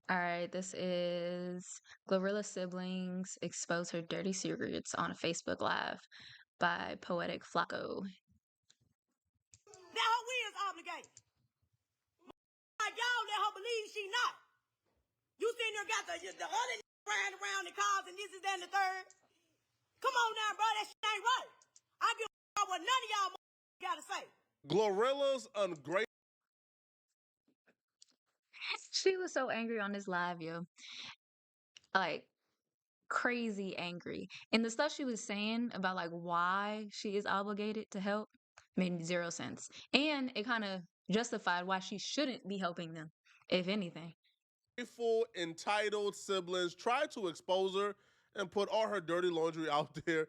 All right, this is GloRilla Siblings expose her dirty secrets on a Facebook Live by Poetic Flacco. That hoe is obligated. Like y'all let her believe she not. You sitting there got the other riding around the cars and this is that and the third. Come on now, bro, that shit ain't right. I give a what none of y'all gotta say. GloRilla's ungrateful. She was so angry on this live, yo. Like, crazy angry. And the stuff she was saying about like why she is obligated to help made zero sense. And it kind of justified why she shouldn't be helping them, if anything. Entitled siblings tried to expose her and put all her dirty laundry out there,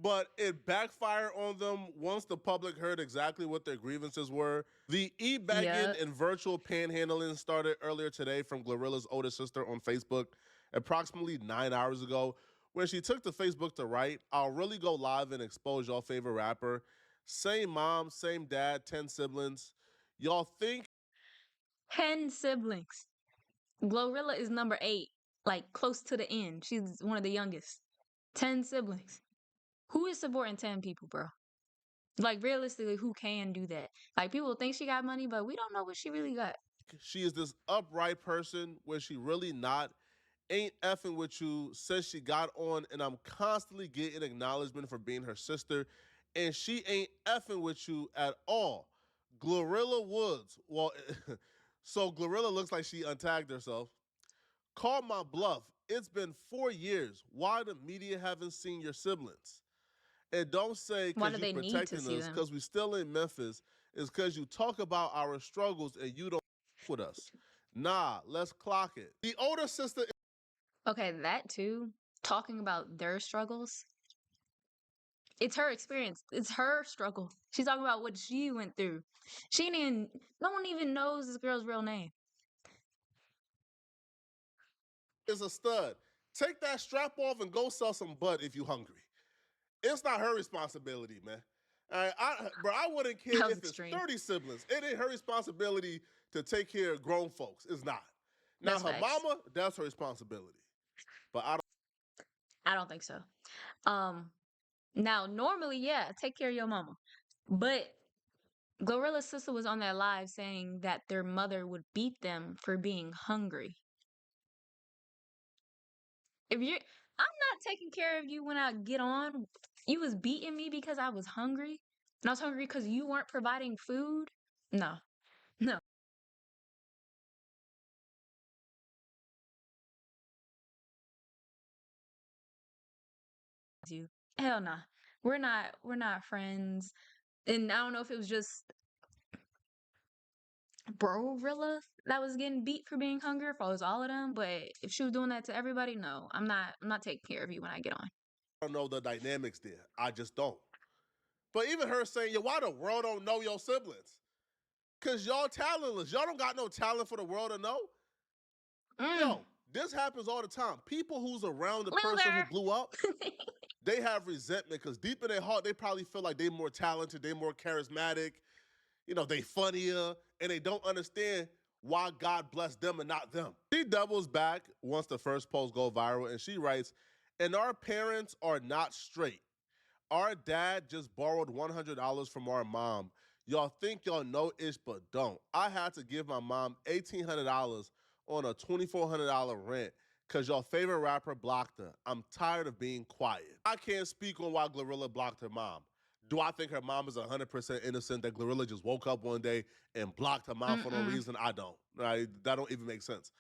but it backfired on them once the public heard exactly what their grievances were. The e-begging Yep. and virtual panhandling started earlier today from GloRilla's older sister on Facebook approximately 9 hours ago when she took to Facebook to write, "I'll really go live and expose y'all favorite rapper. Same mom, same dad, 10 siblings. Y'all think 10 siblings. GloRilla is number 8, like close to the end. She's one of the youngest. 10 siblings. Who is supporting 10 people, bro? Like, realistically, who can do that? Like, people think she got money, but we don't know what she really got. she is this upright person when she really not? Ain't effing with you since she got on, and I'm constantly getting acknowledgement for being her sister, and she ain't effing with you at all. GloRilla Woods. Well, so GloRilla looks like she untagged herself. Call my bluff. It's been 4 years. Why the media haven't seen your siblings? And don't say Why because do you they need to protecting see us, them? because we still in Memphis, is because you talk about our struggles and you don't with us. Nah, let's clock it. The older sister. Okay, that too. Talking about their struggles. It's her experience. It's her struggle. She's talking about what she went through. She didn't. No one even knows this girl's real name. Is a stud. Take that strap off and go sell some butt if you hungry. It's not her responsibility, man. I wouldn't care That was if it's extreme. 30 siblings. It ain't her responsibility to take care of grown folks. It's not. Now, That's her facts. mama, that's her responsibility. But I don't think so. Um, Now normally, yeah, take care of your mama, but GloRilla's sister was on that live saying that their mother would beat them for being hungry. If you're, I'm not taking care of you when I get on. You was beating me because I was hungry, and I was hungry because you weren't providing food. No, no, you. Hell nah. We're not friends. And I don't know if it was just Bro-rilla that was getting beat for being hungry, if it was all of them, but if she was doing that to everybody, no, I'm not taking care of you when I get on. don't know the dynamics there. I just don't. But even her saying, yo, why the world don't know your siblings? Because y'all talentless. Y'all don't got no talent for the world to know. Mm, Yo, this happens all the time. People who's around the person who blew up, loser. they have resentment because deep in their heart, they probably feel like they're more talented, they're more charismatic, they funnier, and they don't understand why God blessed them and not them. She doubles back once the first post go viral, and she writes, and our parents are not straight. Our dad just borrowed $100 from our mom. Y'all think y'all know ish, but don't. I had to give my mom $1,800 on a $2,400 rent because your favorite rapper blocked her. I'm tired of being quiet. I can't speak on why GloRilla blocked her mom. Do I think her mom is 100% innocent that GloRilla just woke up one day and blocked her mom for no Mm-mm. reason? I don't. Right? That don't even make sense.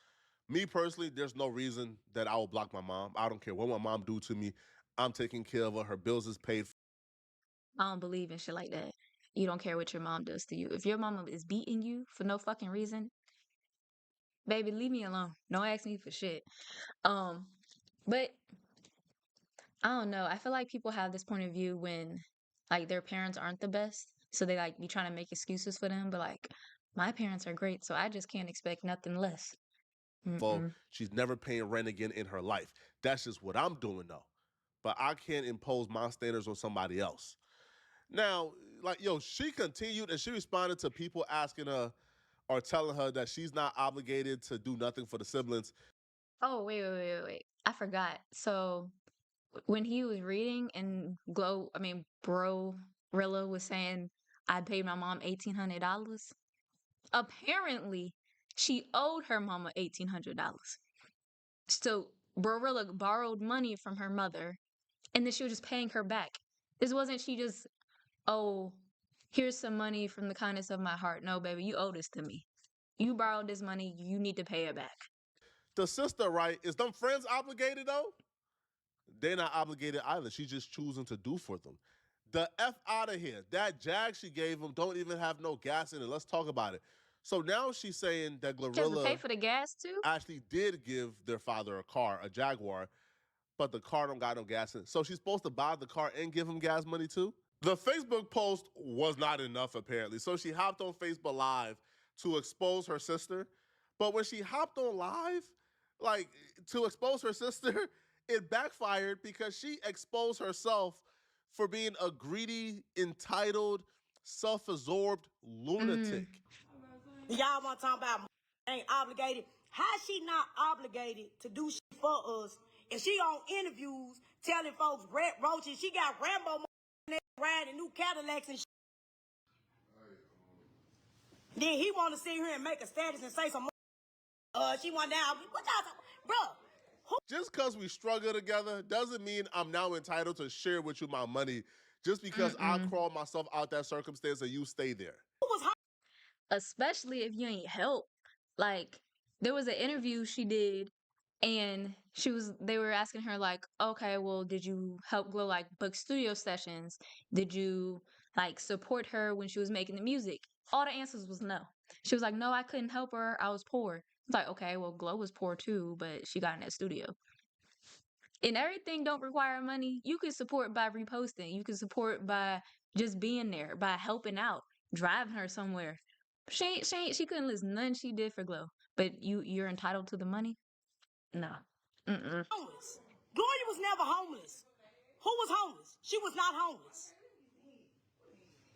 Me personally, there's no reason that I will block my mom. I don't care what my mom do to me. I'm taking care of her. Her bills is paid. I don't believe in shit like that. You don't care what your mom does to you. If your mama is beating you for no fucking reason, baby, leave me alone. Don't ask me for shit. Um, but I don't know. I feel like people have this point of view when like their parents aren't the best. So they like be trying to make excuses for them, but like my parents are great, so I just can't expect nothing less. Well, Mm-mm. she's never paying rent again in her life. That's just what I'm doing though. But I can't impose my standards on somebody else. Now, like, yo, she continued and she responded to people asking her, are telling her that she's not obligated to do nothing for the siblings. Oh, wait. I forgot. So when he was reading and Bro Rilla was saying, I paid my mom $1,800. Apparently, she owed her mama $1,800. So Barilla borrowed money from her mother, and then she was just paying her back. This wasn't she just, oh, here's some money from the kindness of my heart. No, baby, you owe this to me. You borrowed this money, you need to pay it back. The sister, right, is them friends obligated though? They're not obligated either. She's just choosing to do for them. The F out of here. That Jag she gave him don't even have no gas in it. Let's talk about it. So now she's saying that She has to pay GloRilla for the gas too? actually did give their father a car, a Jaguar, but the car don't got no gas in it. So she's supposed to buy the car and give him gas money too? The Facebook post was not enough, apparently. So she hopped on Facebook Live to expose her sister. But when she hopped on live, like to expose her sister, it backfired because she exposed herself for being a greedy, entitled, self-absorbed lunatic. Y'all want to talk about ain't obligated? How she not obligated to do shit for us if she on interviews telling folks Red Roaches, she got Rambo riding new Cadillacs and shit. Then he want to sit here and make a status and say some she want down. What y'all talking? Bro, just because we struggle together doesn't mean I'm now entitled to share with you my money just because I crawl myself out that circumstance and you stay there. who was Especially if you ain't help. Like, there was an interview she did, and they were asking her, like, okay, well, did you help Glow, like, book studio sessions? Did you, like, support her when she was making the music? All the answers was no. She was like, no, I couldn't help her. I was poor. It's like, okay, well, Glow was poor too, but she got in that studio. And everything don't require money. You can support by reposting. You can support by just being there, by helping out, driving her somewhere. She couldn't list none she did for Glow. But you're entitled to the money? No. homeless? Gloria was never homeless. Who was homeless? She was not homeless.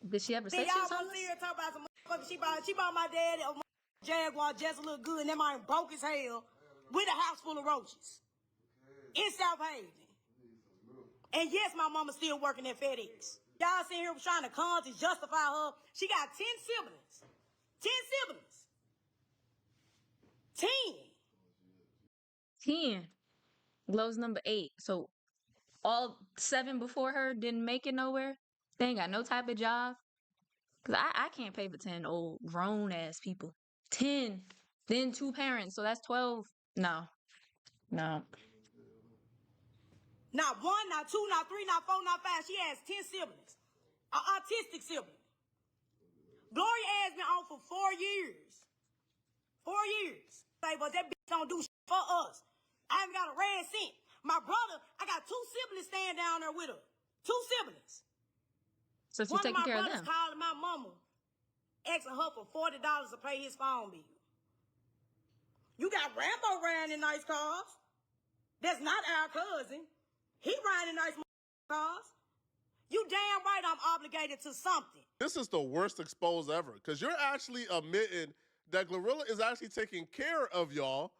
Did she ever say Then she y'all was want to homeless? see her talk about some motherfucker. She bought my dad a Jaguar just a little good, and that man broke his hell with a house full of roaches in South Haven. And yes, my mama still working at FedEx. Y'all sitting here trying to come to justify her. She got 10 siblings. 10 siblings. 10. 10. Glow's number 8. So all 7 before her didn't make it nowhere. They ain't got no type of job. Because I can't pay for 10 old grown ass people. 10. Then 2 parents. So that's 12. No. Not 1, not 2, not 3, not 4, not 5. She has 10 siblings. An autistic sibling. Gloria has been on for 4 years. 4 years. Say, but that bitch don't do shit for us. I haven't got a red cent. My brother, I got 2 siblings staying down there with her. 2 siblings. So she's taking care of them. One of my brothers calling my mama, asking her for $40 to pay his phone bill. You got Rambo riding in nice cars. That's not our cousin. He riding in nice cars. You damn right I'm obligated to something. This is the worst expose ever because you're actually admitting that GloRilla is actually taking care of y'all.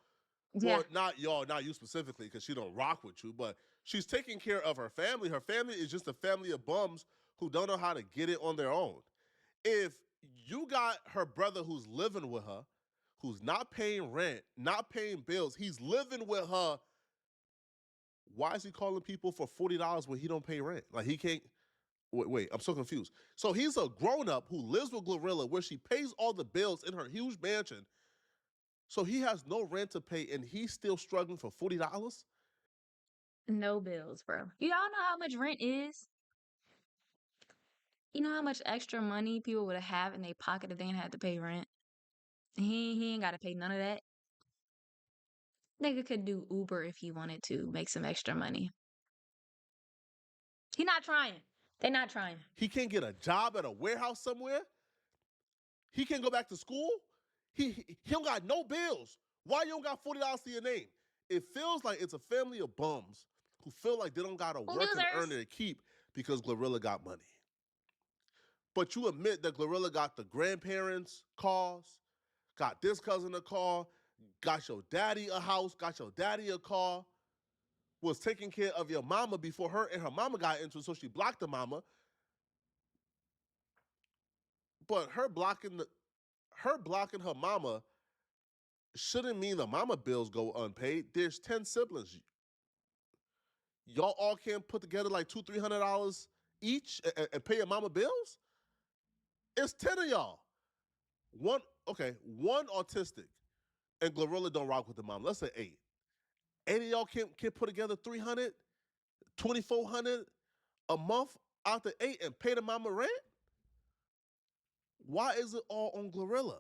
Yeah. Well, not y'all, not you specifically, because she don't rock with you, but she's taking care of her family. Her family is just a family of bums who don't know how to get it on their own. If you got her brother who's living with her, who's not paying rent, not paying bills, he's living with her, why is he calling people for $40 when he don't pay rent? Like he can't, wait, I'm so confused. So he's a grown-up who lives with GloRilla where she pays all the bills in her huge mansion. So he has no rent to pay and he's still struggling for $40? No bills, bro. You all know how much rent is? You know how much extra money people would have in their pocket if they didn't have to pay rent? He ain't got to pay none of that. Nigga could do Uber if he wanted to, make some extra money. He not trying. They not trying. He can't get a job at a warehouse somewhere? He can't go back to school? He don't got no bills. Why you don't got $40 to your name? It feels like it's a family of bums who feel like they don't got to work and earn their keep because GloRilla got money. But you admit that GloRilla got the grandparents' cars, got this cousin a car, got your daddy a house, got your daddy a car, was taking care of your mama before her and her mama got into it, so she blocked the mama. But her blocking her mama shouldn't mean the mama bills go unpaid. There's 10 siblings. Y'all all can't put together like $200-300 each and pay your mama bills? It's 10 of y'all. One autistic, and GloRilla don't rock with the mom. Let's say 8. 8 of y'all can't put together 300, 2,400 a month out the 8 and pay the mama rent? Why is it all on GloRilla?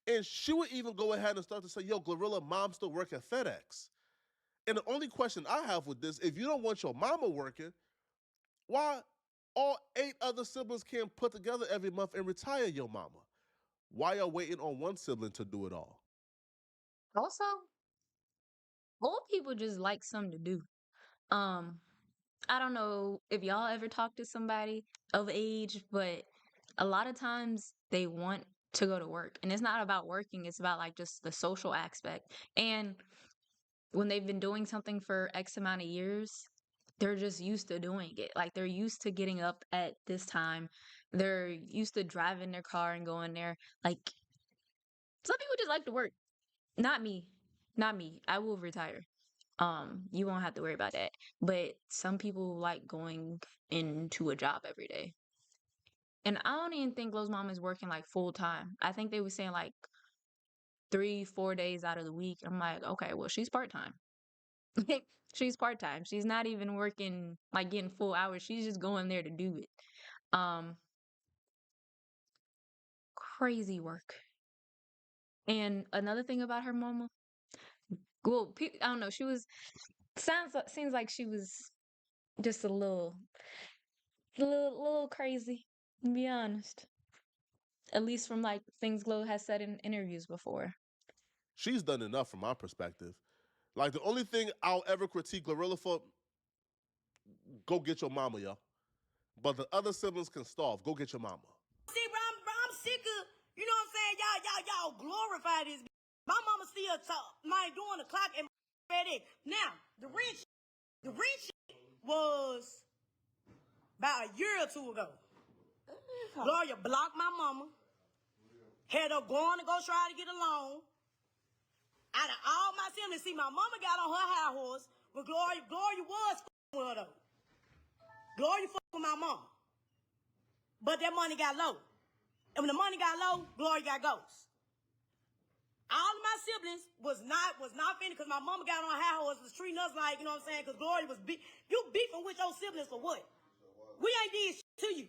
And she would even go ahead and start to say, yo, GloRilla, mom still work at FedEx. And the only question I have with this, if you don't want your mama working, why all 8 other siblings can't put together every month and retire your mama? Why y'all waiting on one sibling to do it all? Also, old people just like something to do. Um, I don't know if y'all ever talk to somebody of age, but a lot of times they want to go to work. And it's not about working, it's about like just the social aspect. And when they've been doing something for X amount of years, they're just used to doing it. Like they're used to getting up at this time. They're used to driving their car and going there. Like some people just like to work. Not me. Not me. I will retire. You won't have to worry about that. But some people like going into a job every day. And I don't even think Lo's mom is working like full time. I think they were saying like 3, 4 days out of the week. I'm like, okay, well, she's part time. She's part time. She's not even working like getting full hours. She's just going there to do it. Um, Crazy work. And another thing about her mama, well, I don't know. She was seems like she was just a little crazy. To be honest, at least from like things Glo has said in interviews before. She's done enough from my perspective. Like the only thing I'll ever critique GloRilla for, go get your mama, yo. But the other siblings can starve. Go get your mama. See, bro, I'm sick of, you know what I'm saying? Y'all glorify this. My mama still talk, like doing the clock and ready. Now, the rent was about a year or 2 ago. Lawyer blocked my mama. Had her going to go try to get a loan. Out of all my siblings, see, my mama got on her high horse, but Gloria was f***ing with her though. Gloria f***ed with my mama. But that money got low. And when the money got low, Gloria got ghosts. All of my siblings was not finished because my mama got on her high horse, was treating us like, you know what I'm saying, because Gloria was you beefing with your siblings for what? We ain't did shit to you.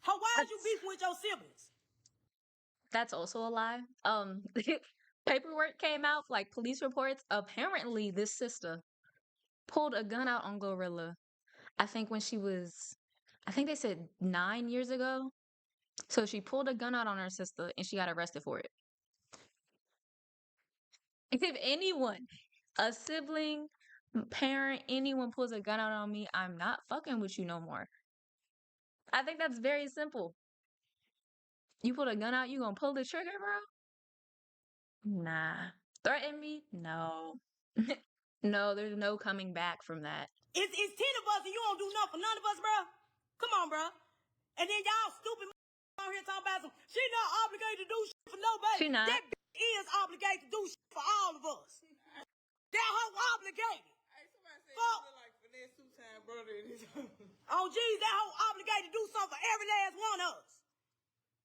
Why is you That's beefing with your siblings? that's also a lie. Paperwork came out, like police reports. Apparently, this sister pulled a gun out on GloRilla. I think when she was, I think they said 9 years ago. So she pulled a gun out on her sister and she got arrested for it. If anyone, a sibling, parent, anyone pulls a gun out on me, I'm not fucking with you no more. I think that's very simple. You pull a gun out, you gonna pull the trigger, bro? Nah. Threaten me? No. No, there's no coming back from that. It's 10 of us and you don't do nothing for none of us, bro. Come on, bro. And then y'all stupid on here talking about some, she not obligated to do shit for nobody. She not. That bitch is obligated to do shit for all of us. That hoe obligated. Hey, somebody said you look like Finesse two-time brother in his Oh, geez, that hoe obligated to do something for every last one of us.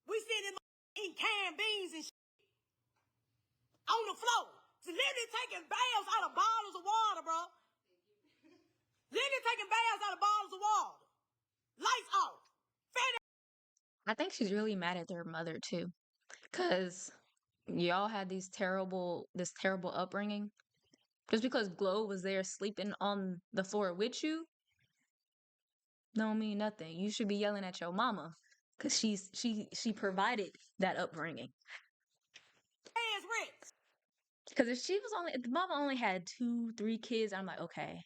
We sitting eating canned beans and shit on the floor. So literally taking baths out of bottles of water, bro. Literally taking baths out of bottles of water. Lights off. I think she's really mad at their mother too. Cause y'all had this terrible upbringing. Just because Glo was there sleeping on the floor with you, don't mean nothing. You should be yelling at your mama. Cause she provided that upbringing. Hands rich. Cause if the mama only had 2, 3 kids, I'm like, okay.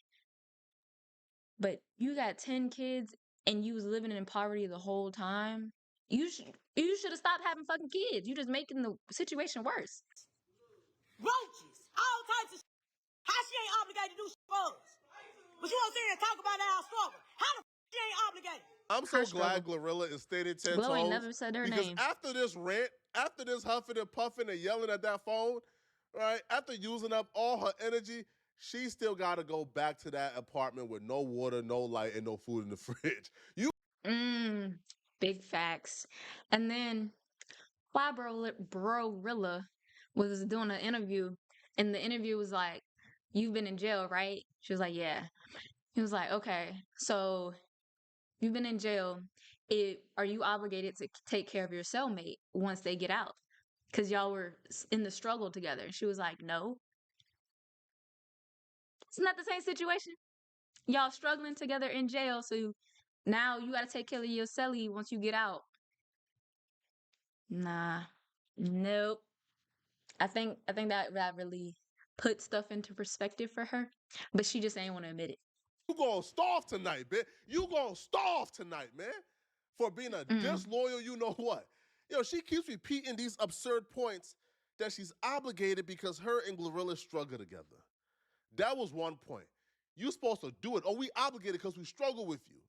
But you got 10 kids and you was living in poverty the whole time. You should have stopped having fucking kids. You just making the situation worse. Roaches, all types of shit. How she ain't obligated to do shit for us? But you won't sit here and talk about our struggle. How the she ain't obligated? I'm Her so glad struggle. GloRilla is standing 10 Glow ain't toes never said her because name. after this rant, after this huffing and puffing and yelling at that phone, right? After using up all her energy, she still got to go back to that apartment with no water, no light, and no food in the fridge. You Big facts. And then why Rilla was doing an interview, and the interview was like, "You've been in jail, right?" She was like, "Yeah." He was like, "Okay, so you've been in jail. Are you obligated to take care of your cellmate once they get out? Because y'all were in the struggle together." And she was like, "No, it's not the same situation. Y'all struggling together in jail, so now you got to take care of your cellie once you get out." Nah, nope. I think that really put stuff into perspective for her, but she just ain't want to admit it. gonna starve tonight, man. You gonna starve tonight, man. For being a Mm. disloyal, you know what? She keeps repeating these absurd points that she's obligated because her and GloRilla struggle together. That was one point. You supposed to do it. Oh, we obligated because we struggle with you.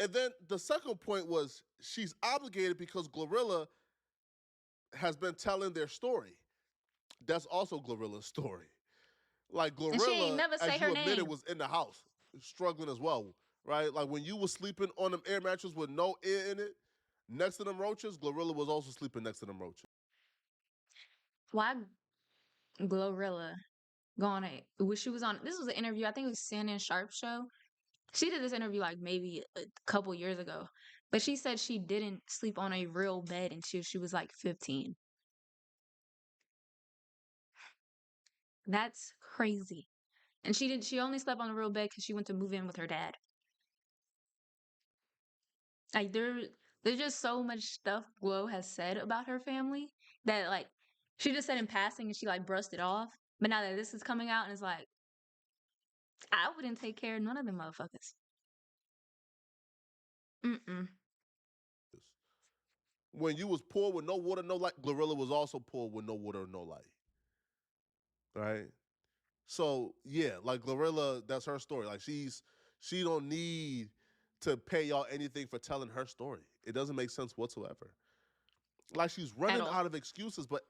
And then the second point was she's obligated because GloRilla has been telling their story. That's also GloRilla's story. Like And she ain't GloRilla, never say as her you admitted, name. was in the house struggling as well, right? Like when you were sleeping on them air mattresses with no air in it, next to them roaches, GloRilla was also sleeping next to them roaches. Why Glorilla going when she was on this was an interview, I think it was Shannon Sharp's show. She did this interview like maybe a couple years ago. But she said she didn't sleep on a real bed until she was like 15. That's crazy. And she only slept on a real bed because she went to move in with her dad. Like there's just so much stuff Glow has said about her family that like she just said in passing and she like brushed it off. But now that this is coming out and it's like, I wouldn't take care of none of them motherfuckers. Mm-mm. When you was poor with no water, no light, GloRilla was also poor with no water, no light. Right? So yeah, like GloRilla, that's her story. Like she don't need to pay y'all anything for telling her story. It doesn't make sense whatsoever. Like she's At running all. out of excuses, but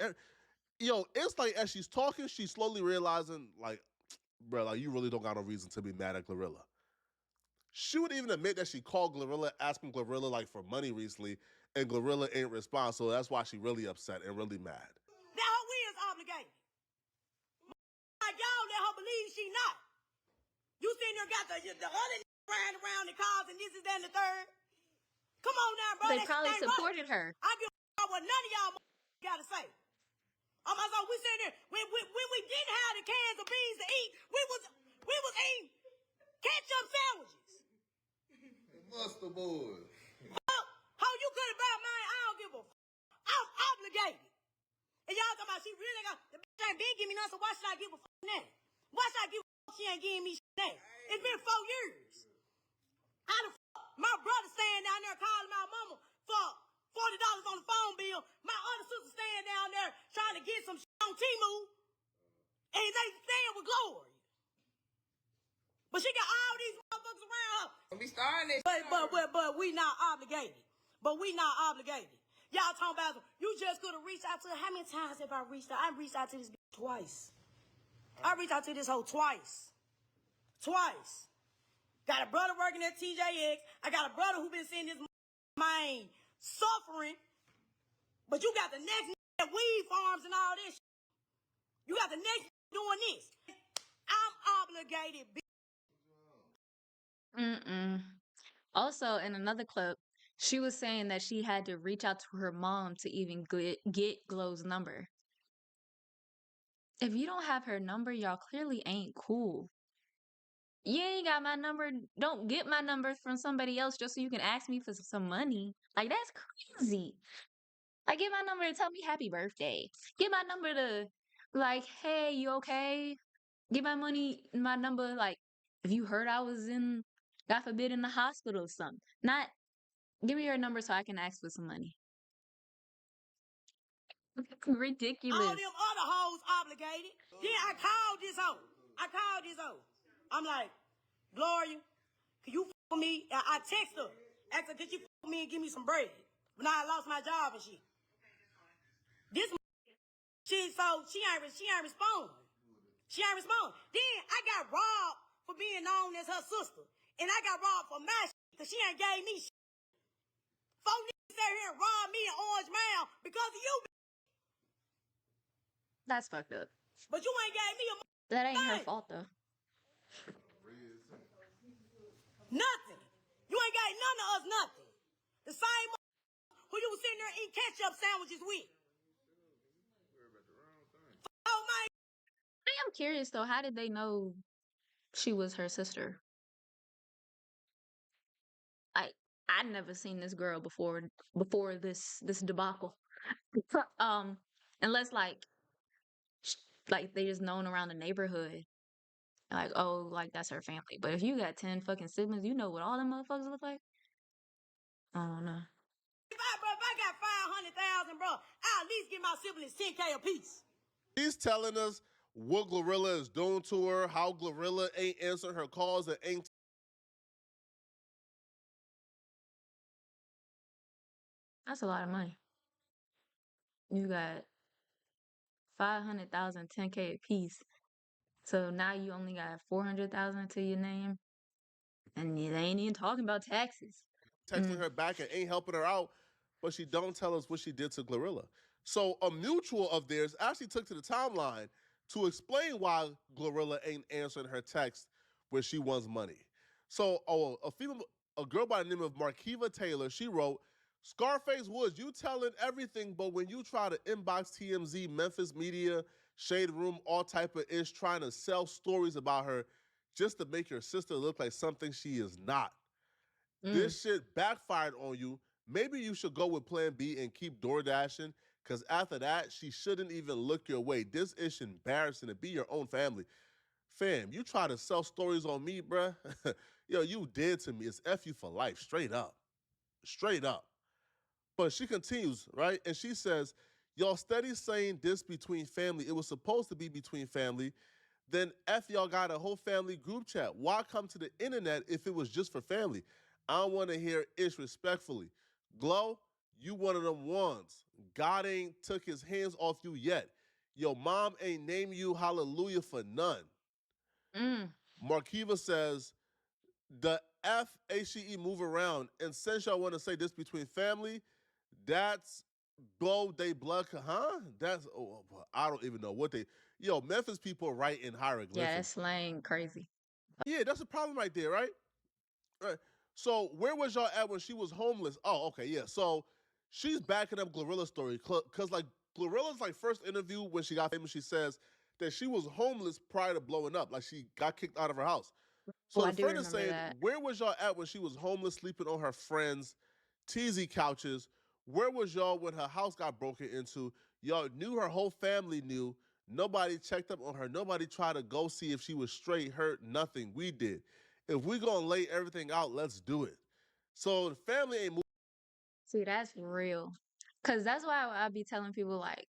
it's like as she's talking, she's slowly realizing, like, bro, like you really don't got no reason to be mad at GloRilla. She would even admit that she called GloRilla, asking GloRilla like for money recently, and GloRilla ain't respond. So that's why she really upset and really mad. Now her is obligated. Like y'all let her believe she not. You sitting there got the other riding around the cars and this is that and the third. Come on now, bro. They That probably ain't right. supported her. I give a what none of y'all gotta say. I'm also we sitting there when we didn't have the cans of beans to eat, we was eating ketchup sandwiches. Mustard boys. How you could have bought mine? I don't give a. I'm obligated. And y'all talking about she really got the bitch ain't been giving me nothing. So why should I give a that? Why should I give a she ain't giving me that? It's been 4 years. How the my brother staying down there calling my mama for $40 on the phone bill. My other sister staying down there trying to get some shit on Timu. And they staying with Glory. But she got all these motherfuckers around her. Don't be starting that But we not obligated. But we not obligated. Y'all talking about you just could have reached out to her. How many times have I reached out? I reached out to this bitch twice. I reached out to this hoe twice. Twice. Got a brother working at TJX. I got a brother who been seeing this mind suffering. But you got the next at weed farms and all this. You got the next doing this. I'm obligated, bitch. Mm-mm. Also, in another clip, she was saying that she had to reach out to her mom to even get Glow's number. If you don't have her number, y'all clearly ain't cool. You ain't got my number. Don't get my number from somebody else just so you can ask me for some money. Like, that's crazy. Like, get my number to tell me happy birthday. Get my number to, like, hey, you okay? Get my number, like, if you heard I was in, God forbid, in the hospital or something. Not Give me your number so I can ask for some money. All Ridiculous. them other hoes obligated. Then I called this hoe. I'm like, Gloria, can you with me? I text her. Asked her, could you with me and give me some bread? But now I lost my job and shit. This she ain't respond. She ain't respond. Then I got robbed for being known as her sister. And I got robbed for my shit because she ain't gave me shit. Folks niggas sat here and robbed me in Orange Mound because of you. That's fucked up. But you ain't gave me a That ain't her thing. fault though. Nothing. You ain't got none of us nothing. The same who you was sitting there eating ketchup sandwiches with. Oh my. I am curious though, how did they know she was her sister? I'd never seen this girl before this debacle. um, unless sh- like they just known around the neighborhood. Like, oh, like that's her family. But if you got 10 fucking siblings, you know what all them motherfuckers look like? I don't know. If I got 500,000, bro, I'll at least give my siblings 10K apiece. She's telling us what GloRilla is doing to her, how GloRilla ain't answering her calls and ain't. That's a lot of money. You got 500,000, 10K a piece. So now you only got 400,000 to your name, and they ain't even talking about taxes. Texting her back and ain't helping her out, but she don't tell us what she did to GloRilla. So a mutual of theirs actually took to the timeline to explain why GloRilla ain't answering her text where she wants money. So a girl by the name of Markiva Taylor, she wrote, Scarface Woods, you telling everything, but when you try to inbox TMZ, Memphis Media, Shade Room, all type of ish, trying to sell stories about her just to make your sister look like something she is not. This shit backfired on you. Maybe you should go with plan B and keep door dashing, because after that, she shouldn't even look your way. This is embarrassing to be your own family. Fam, you try to sell stories on me, bruh. Yo, you did to me. It's F you for life, straight up. Straight up. But she continues, right? And she says, y'all steady saying this between family. It was supposed to be between family. Then F y'all got a whole family group chat. Why come to the internet if it was just for family? I don't want to hear ish respectfully. Glow, you one of them ones. God ain't took his hands off you yet. Your mom ain't named you hallelujah for none. Markiva says, the FACE move around. And since y'all want to say this between family, that's blow they blood, huh? That's, I don't even know what they, Memphis people write in hieroglyphics. Yeah, that's slang crazy. Yeah, that's a problem right there, right? Right. So where was y'all at when she was homeless? Oh, okay, yeah. So she's backing up GloRilla's story because like GloRilla's like first interview when she got famous, she says that she was homeless prior to blowing up. Like she got kicked out of her house. So Oh, I the do friend is remember saying, that. where was y'all at when she was homeless, sleeping on her friends' teasy couches? Where was y'all when her house got broken into? Y'all knew, her whole family knew. Nobody checked up on her. Nobody tried to go see if she was straight, hurt, nothing. We did. If we gonna lay everything out, let's do it. So the family ain't moving. See, that's real. Cause that's why I be telling people like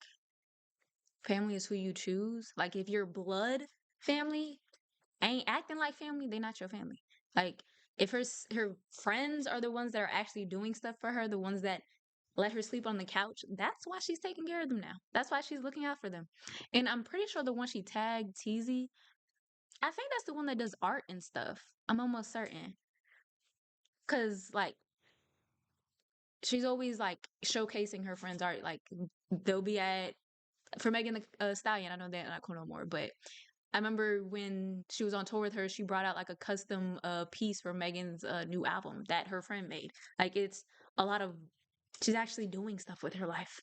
family is who you choose. Like if your blood family ain't acting like family, they not your family. Like if her friends are the ones that are actually doing stuff for her, the ones that let her sleep on the couch, that's why she's taking care of them now. That's why she's looking out for them. And I'm pretty sure the one she tagged Teasy, I think that's the one that does art and stuff. I'm almost certain. Cause like she's always like showcasing her friends' art. Like they'll be at for Megan the Stallion. I know they're not cool no more, but I remember when she was on tour with her, she brought out like a custom piece for Megan's new album that her friend made. Like it's a lot of she's actually doing stuff with her life,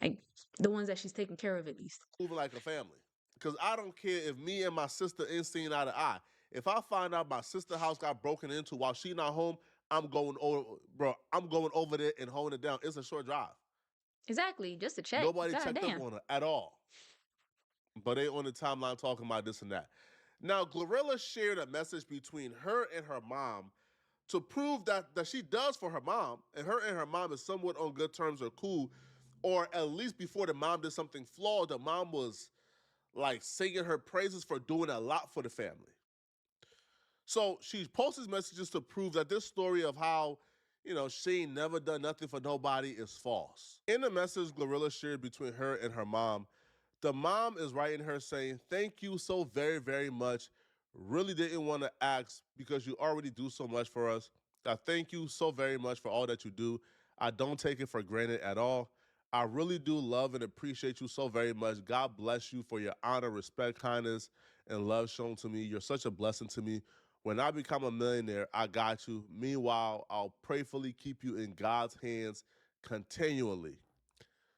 like the ones that she's taking care of at least. Moving like a family. Because I don't care if me and my sister ain't seen eye to eye. If I find out my sister's house got broken into while she not home, I'm going over, bro. I'm going over there and holding it down. It's a short drive. Exactly, just to check. Nobody God checked up damn. on her at all. But they on the timeline talking about this and that. Now, GloRilla shared a message between her and her mom to prove that she does for her mom, and her mom is somewhat on good terms or cool, or at least before the mom did something flawed, the mom was like singing her praises for doing a lot for the family. So she posts messages to prove that this story of how, she ain't never done nothing for nobody is false. In the message GloRilla shared between her and her mom, the mom is writing her saying, "Thank you so very, very much. Really didn't want to ask because you already do so much for us. I thank you so very much for all that you do. I don't take it for granted at all. I really do love and appreciate you so very much. God bless you for your honor, respect, kindness, and love shown to me. You're such a blessing to me. When I become a millionaire, I got you. Meanwhile, I'll prayerfully keep you in God's hands continually."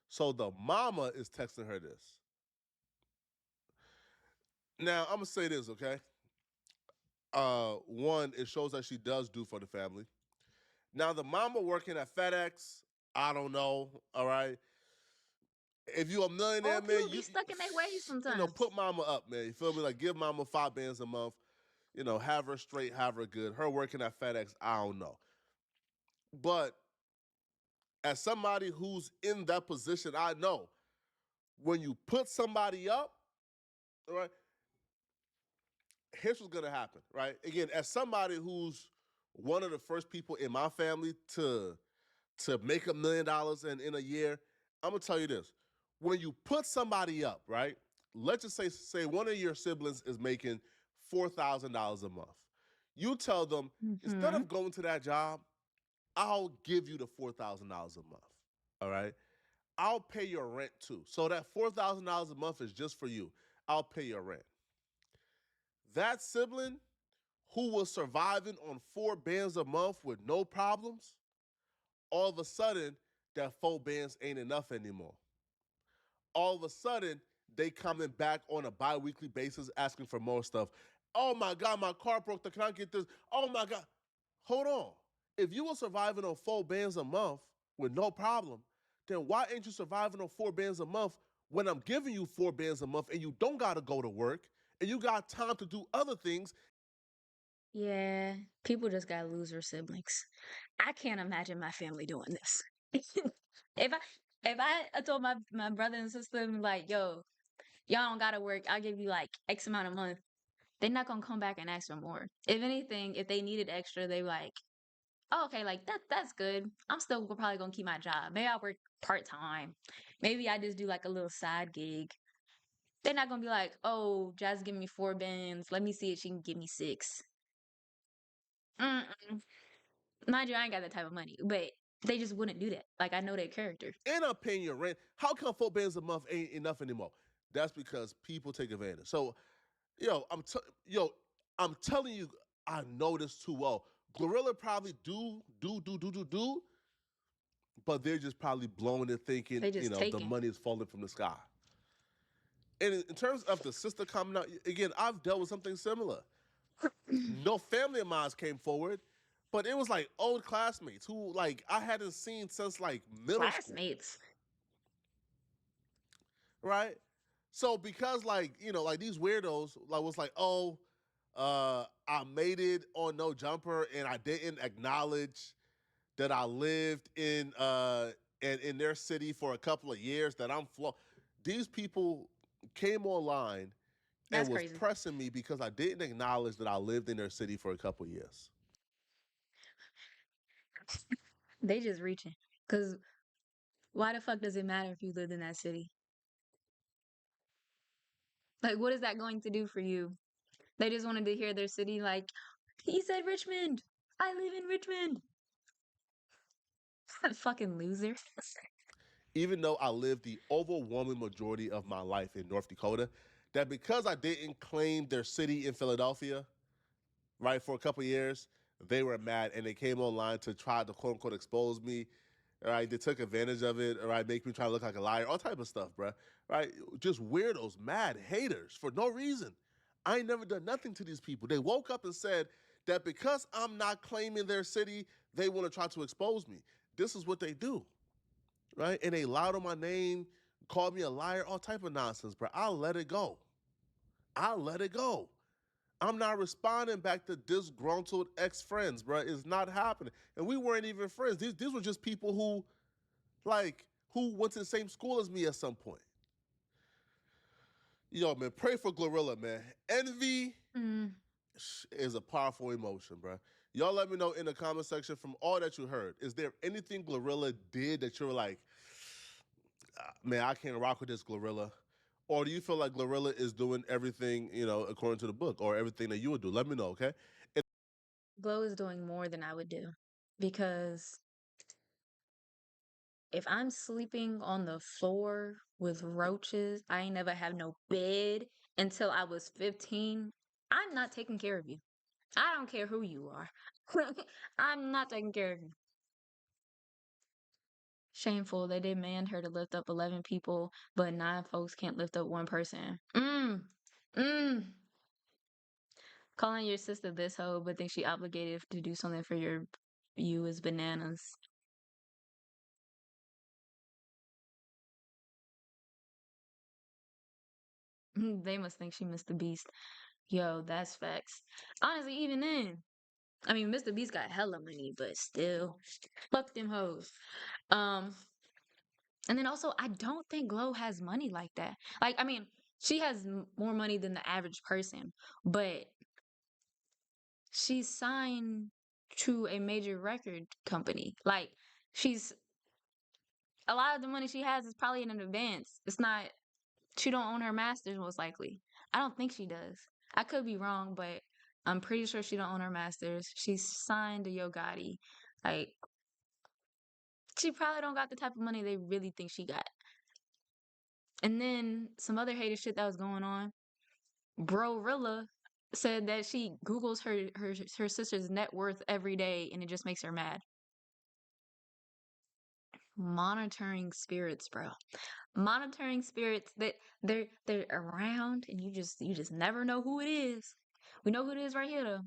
So the mama is texting her this. Now, I'm going to say this, okay? One, it shows that she does do for the family. Now, the mama working at FedEx, I don't know, all right? If you a millionaire, Old man, people be stuck in their ways put sometimes. mama up, man. You feel me? Like, give mama $5 a month. Have her straight, have her good. Her working at FedEx, I don't know. But as somebody who's in that position, I know when you put somebody up, all right, here's what's gonna happen, right? Again, as somebody who's one of the first people in my family to make $1 million in a year, I'm gonna tell you this: when you put somebody up, right? Let's just say one of your siblings is making $4,000 a month. You tell them, instead Mm-hmm. of going to that job, I'll give you the $4,000 a month. All right. I'll pay your rent too. So that $4,000 a month is just for you. I'll pay your rent. That sibling who was surviving on $4 a month with no problems, all of a sudden, that $4 ain't enough anymore. All of a sudden, they coming back on a bi-weekly basis asking for more stuff. Oh my God, my car broke. Can I get this? Oh my God. Hold on. If you were surviving on $4 a month with no problem, then why ain't you surviving on $4 a month when I'm giving you $4 a month and you don't gotta go to work and you got time to do other things? Yeah, people just got loser siblings. I can't imagine my family doing this. if I if I told my brother and sister like, yo, y'all don't gotta work, I'll give you like X amount a month, they're not gonna come back and ask for more. If anything, if they needed extra, they like, oh, okay, like that's good. I'm still probably gonna keep my job. Maybe I'll work part time. Maybe I just do like a little side gig. They're not gonna be like, oh, Jazz give me 4 bands. Let me see if she can give me 6. Mm-mm. Mind you, I ain't got that type of money, but they just wouldn't do that. Like I know their character. And I'm paying your rent. How come $4 a month ain't enough anymore? That's because people take advantage. So, yo, I'm telling you, I know this too well. GloRilla probably do, but they're just probably blowing it thinking, They just the taking. money is falling from the sky. And in terms of the sister coming out, again, I've dealt with something similar. No family of mine came forward, but it was like old classmates who like I hadn't seen since like middle school, Classmates. right? So because like these weirdos like was like, oh, I made it on No Jumper and I didn't acknowledge that I lived in their city for a couple of years, that I'm these people came online and That's was crazy. pressing me because I didn't acknowledge that I lived in their city for a couple of years. They just reaching. Cause why the fuck does it matter if you lived in that city? Like, what is that going to do for you? They just wanted to hear their city. Like, he said Richmond. I live in Richmond. Fucking loser. Even though I lived the overwhelming majority of my life in North Dakota, that because I didn't claim their city in Philadelphia, right, for a couple of years, they were mad and they came online to try to quote unquote expose me. All right, they took advantage of it. All right, make me try to look like a liar, all type of stuff, bro. Right, just weirdos, mad haters for no reason. I ain't never done nothing to these people. They woke up and said that because I'm not claiming their city, they want to try to expose me. This is what they do, right? And they lied on my name, called me a liar, all type of nonsense, bro. I'll let it go. I'll let it go. I'm not responding back to disgruntled ex friends, bro. It's not happening. And we weren't even friends. These were just people who, like, who went to the same school as me at some point. Yo, man, pray for GloRilla, man. Envy Mm. is a powerful emotion, bro. Y'all let me know in the comment section from all that you heard. Is there anything GloRilla did that you were like, man, I can't rock with this GloRilla? Or do you feel like GloRilla is doing everything, according to the book or everything that you would do? Let me know, okay? Glow is doing more than I would do because if I'm sleeping on the floor with roaches, I ain't never have no bed until I was 15. I'm not taking care of you. I don't care who you are. I'm not taking care of you. Shameful. They demand her to lift up 11 people, but 9 folks can't lift up one person. Mm. Calling your sister this hoe, but think she obligated to do something for you is bananas. They must think she missed the beast. Yo, that's facts. Honestly, even then, I mean, Mr. Beast got hella money, but still, fuck them hoes. Um, and then also, I don't think Glow has money like that. Like, I mean, she has more money than the average person, but she's signed to a major record company. Like, she's a lot of the money she has is probably in advance. It's not. She don't own her masters, most likely. I don't think she does. I could be wrong, but I'm pretty sure she don't own her masters. She's signed to Yo Gotti. Like, she probably don't got the type of money they really think she got. And then some other hater shit that was going on. GloRilla said that she Googles her sister's net worth every day and it just makes her mad. Monitoring spirits, bro. Monitoring spirits that they're around and you just never know who it is. We know who it is right here though.